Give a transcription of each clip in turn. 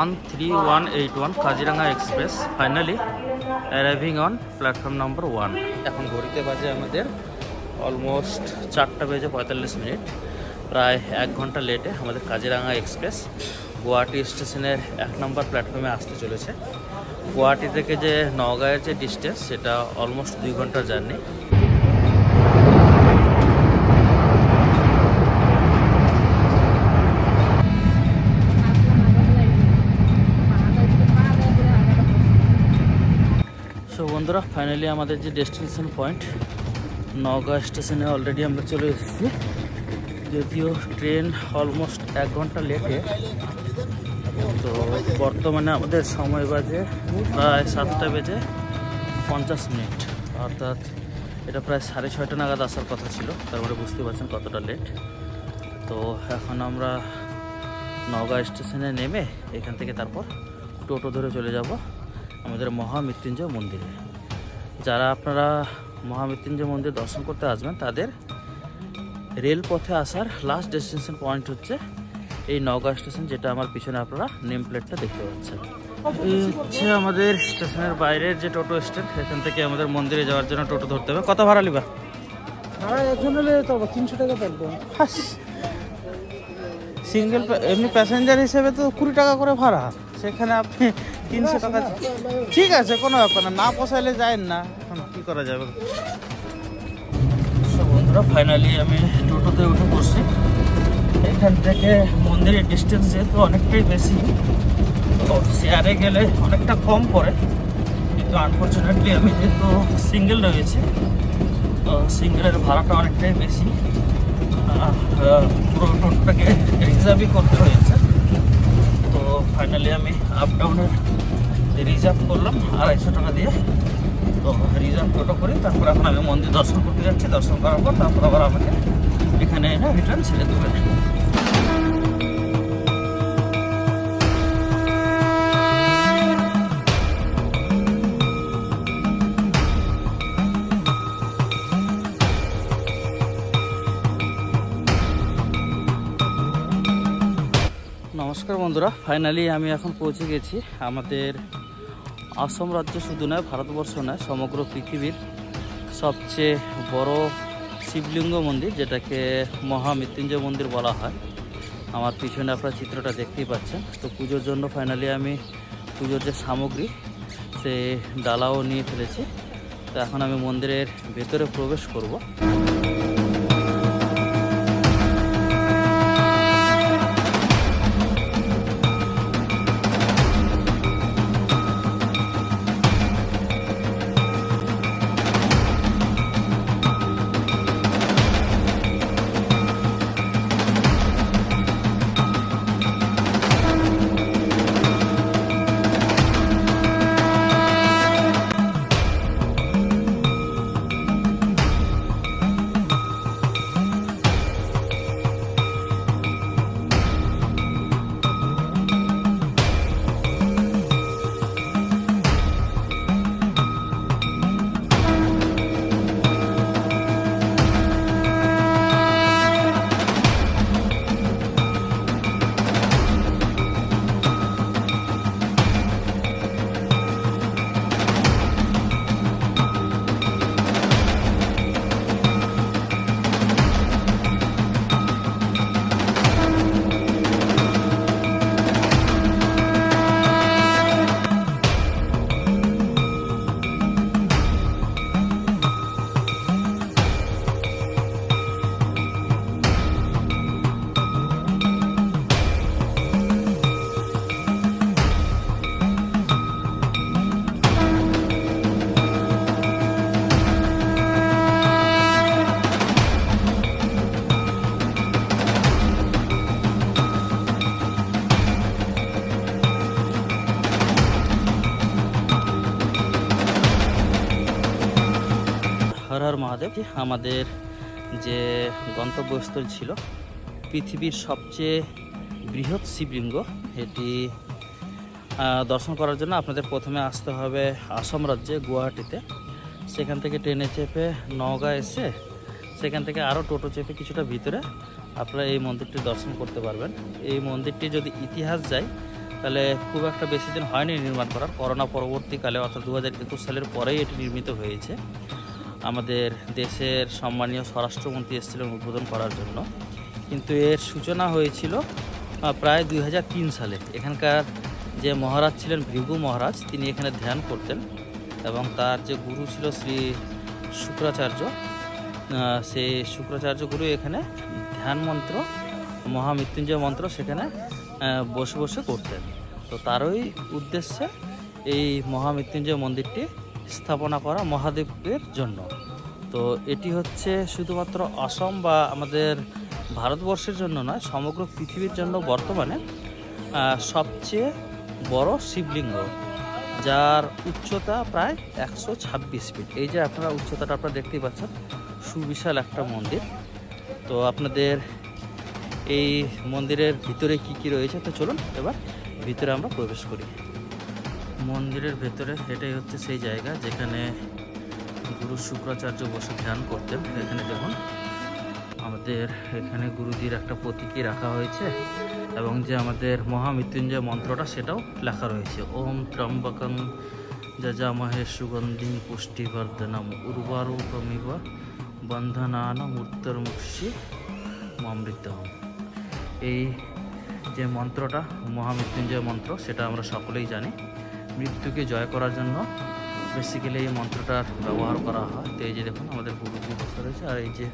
13181 Kaziranga express finally arriving on platform number 1। এখন ঘড়িতে বাজে আমাদের অলমোস্ট 4:45 প্রায় 1 ঘন্টা লেটে আমাদের কাজিরাঙ্গা এক্সপ্রেস গুয়াহাটি স্টেশনের 1 নম্বর প্ল্যাটফর্মে আসতে চলেছে। গুয়াহাটি থেকে যে নওগাঁয়ের যে ডিস্টেন্স সেটা অলমোস্ট 2 ঘন্টার জার্নি। সো বন্ধুরা, ফাইনালি আমাদের যে ডেস্টিনেশন পয়েন্ট নওগাঁ স্টেশনে অলরেডি আমরা চলে এসেছি। যদিও ট্রেন অলমোস্ট 1 ঘন্টা লেটে, তো বর্তমানে আমাদের সময় বাজে প্রায় 7:50, অর্থাৎ এটা প্রায় 6:30 নাগাদ আসার কথা ছিল। তার মানে বুঝতে পারছেন কতটা লেট। তো এখন আমরা নওগাঁ স্টেশনে নেমে এখান থেকে তারপর টোটো ধরে চলে যাব আমাদের মহামৃত্যুঞ্জয় মন্দিরে। যারা আপনারা মহামৃত্যুঞ্জয় মন্দির দর্শন করতে আসবেন তাদের রেলপথে আসার লাস্ট ডেস্টিনেশন পয়েন্ট হচ্ছে এই নওগাঁ স্টেশন, যেটা আমার পিছনে আপনারা নেম প্লেটটা দেখতে পাচ্ছেন। এই হচ্ছে আমাদের স্টেশনের বাইরের যে টোটো স্ট্যান্ড। এখান থেকে আমাদের মন্দিরে যাওয়ার জন্য টোটো ধরতে হবে। কত ভাড়া লিবা? ভাড়া একজন হলে তো 300 টাকা থাকবে। সিঙ্গেল এমনি প্যাসেঞ্জার হিসেবে তো 20 টাকা করে ভাড়া, সেখানে আপনি 300 টাকা। ঠিক আছে, কোনো ব্যাপার না, না পোষাইলে যায়েন না, এখন কী করা যাবে। বন্ধুরা, ফাইনালি আমি টোটোতে উঠে বসছি। এখান থেকে মন্দিরের ডিস্টেন্স যেহেতু অনেকটাই বেশি, তো শেয়ারে গেলে অনেকটা কম পড়ে, কিন্তু আনফর্চুনেটলি আমি যেহেতু সিঙ্গেল রয়েছে তো সিঙ্গেলের ভাড়াটা অনেকটাই বেশি। পুরো টোটোটাকে রিজার্ভই করতে হয়েছে। তো ফাইনালি আমি আপ ডাউনের রিজার্ভ করলাম 250 টাকা দিয়ে। তো রিজার্ভ টোটো করি, তারপর এখন আমি মন্দির দর্শন করতে যাচ্ছি। দর্শন করার পর তারপর আবার আমাকে এখানে এনে রিটার্ন ছেড়ে দেবে। নমস্কার বন্ধুরা, ফাইনালি আমি এখন পৌঁছে গেছি আমাদের আসাম রাজ্য শুধু নয়, ভারতবর্ষ নয়, সমগ্র পৃথিবীর সবচেয়ে বড় শিবলিঙ্গ মন্দির, যেটাকে মহামৃত্যুঞ্জয় মন্দির বলা হয়। আমার পিছনে আপনারা চিত্রটা দেখতেই পাচ্ছেন। তো পুজোর জন্য ফাইনালি আমি পুজোর যে সামগ্রী সে ডালাও নিয়ে ফেলেছি। তো এখন আমি মন্দিরের ভেতরে প্রবেশ করব। হর হর মহাদেব। আমাদের যে গন্তব্যস্থল ছিল পৃথিবীর সবচেয়ে বৃহৎ শিবলিঙ্গ, এটি দর্শন করার জন্য আপনাদের প্রথমে আসতে হবে আসাম রাজ্যে গুয়াহাটিতে। সেখান থেকে ট্রেনে চেপে নওগাঁ এসে সেখান থেকে আরও টোটো চেপে কিছুটা ভিতরে আপনারা এই মন্দিরটি দর্শন করতে পারবেন। এই মন্দিরটি যদি ইতিহাস যায় তাহলে খুব একটা বেশি দিন হয়নি নির্মাণ করার। করোনা পরবর্তীকালে অর্থাৎ 2021 সালের পরেই এটি নির্মিত হয়েছে। আমাদের দেশের সম্মানীয় স্বরাষ্ট্রমন্ত্রী এসেছিলেন উদ্বোধন করার জন্য, কিন্তু এর সূচনা হয়েছিল প্রায় 2003 সালে। এখানকার যে মহারাজ ছিলেন ভৃগু মহারাজ, তিনি এখানে ধ্যান করতেন এবং তার যে গুরু ছিল শ্রী শুক্রাচার্য, সেই শুক্রাচার্য গুরু এখানে ধ্যান মন্ত্র, মহামৃত্যুঞ্জয় মন্ত্র সেখানে বসে বসে করতেন। তো তারই উদ্দেশ্যে এই মহামৃত্যুঞ্জয় মন্দিরটি স্থাপনা করা মহাদেবের জন্য। তো এটি হচ্ছে শুধুমাত্র অসম বা আমাদের ভারতবর্ষের জন্য নয়, সমগ্র পৃথিবীর জন্য বর্তমানে সবচেয়ে বড় শিবলিঙ্গ, যার উচ্চতা প্রায় 126 ফিট। এই যে আপনারা উচ্চতাটা আপনারা দেখতেই পাচ্ছেন, সুবিশাল একটা মন্দির। তো আপনাদের এই মন্দিরের ভিতরে কি কি রয়েছে, তো চলুন এবার ভিতরে আমরা প্রবেশ করি। মন্দিরের ভেতরে এটাই হচ্ছে সেই জায়গা যেখানে গুরু শুক্রাচার্য বসে ধ্যান করতেন। এখানে দেখুন আমাদের এখানে গুরুজির একটা প্রতীকী রাখা হয়েছে এবং যে আমাদের মহামৃত্যুঞ্জয় মন্ত্রটা সেটাও লেখা রয়েছে। ওম ত্রম্বকং যজামহে সুগন্ধিং পুষ্টিবর্ধনম উর্বারুকমিব বন্ধনানাম উত্তরমুক্ষী অমৃতম। এই যে মন্ত্রটা মহামৃত্যুঞ্জয় মন্ত্র, সেটা আমরা সকলেই জানি। মৃত্যুকে জয় করার জন্য বেসিক্যালি এই মন্ত্রটার ব্যবহার করা হয়। তো এই যে দেখুন আমাদের গুরুজি বসে রয়েছে, আর এই যে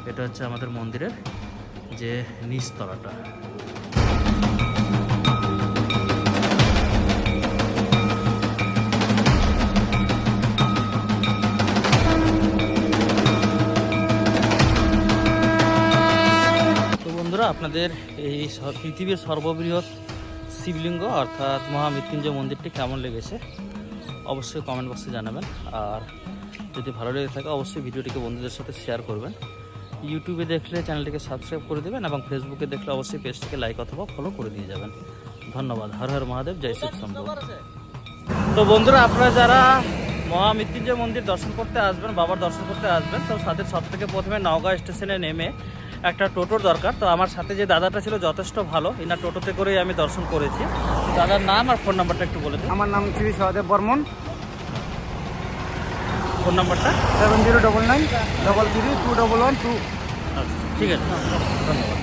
এটা হচ্ছে আমাদের মন্দিরের যে নিচতলাটা। তো বন্ধুরা, আপনাদের এই পৃথিবীর সর্ববৃহৎ শিবলিঙ্গ অর্থাৎ মহামৃত্যুঞ্জয় মন্দিরটি কেমন লেগেছে অবশ্যই কমেন্ট বক্সে জানাবেন। আর যদি ভালো লেগে থাকে অবশ্যই ভিডিওটিকে বন্ধুদের সাথে শেয়ার করবেন। ইউটিউবে দেখলে চ্যানেলটিকে সাবস্ক্রাইব করে দেবেন এবং ফেসবুকে দেখলে অবশ্যই পেজটিকে লাইক অথবা ফলো করে দিয়ে যাবেন। ধন্যবাদ। হর হর মহাদেব, জয় শিব শম্ভু। তো বন্ধুরা, আপনারা যারা মহামৃত্যুঞ্জয় মন্দির দর্শন করতে আসবেন, বাবার দর্শন করতে আসবেন, তো তাদের সব থেকে প্রথমে নওগাঁ স্টেশনে নেমে একটা টোটোর দরকার। তো আমার সাথে যে দাদাটা ছিল যথেষ্ট ভালো, ইনার টোটোতে করেই আমি দর্শন করেছি। দাদার নাম আর ফোন নাম্বারটা একটু বলে দিন। আমার নাম শ্রী সহদেব বর্মন। ফোন নাম্বারটা 7099 33 211 2। আচ্ছা, ঠিক আছে, ধন্যবাদ।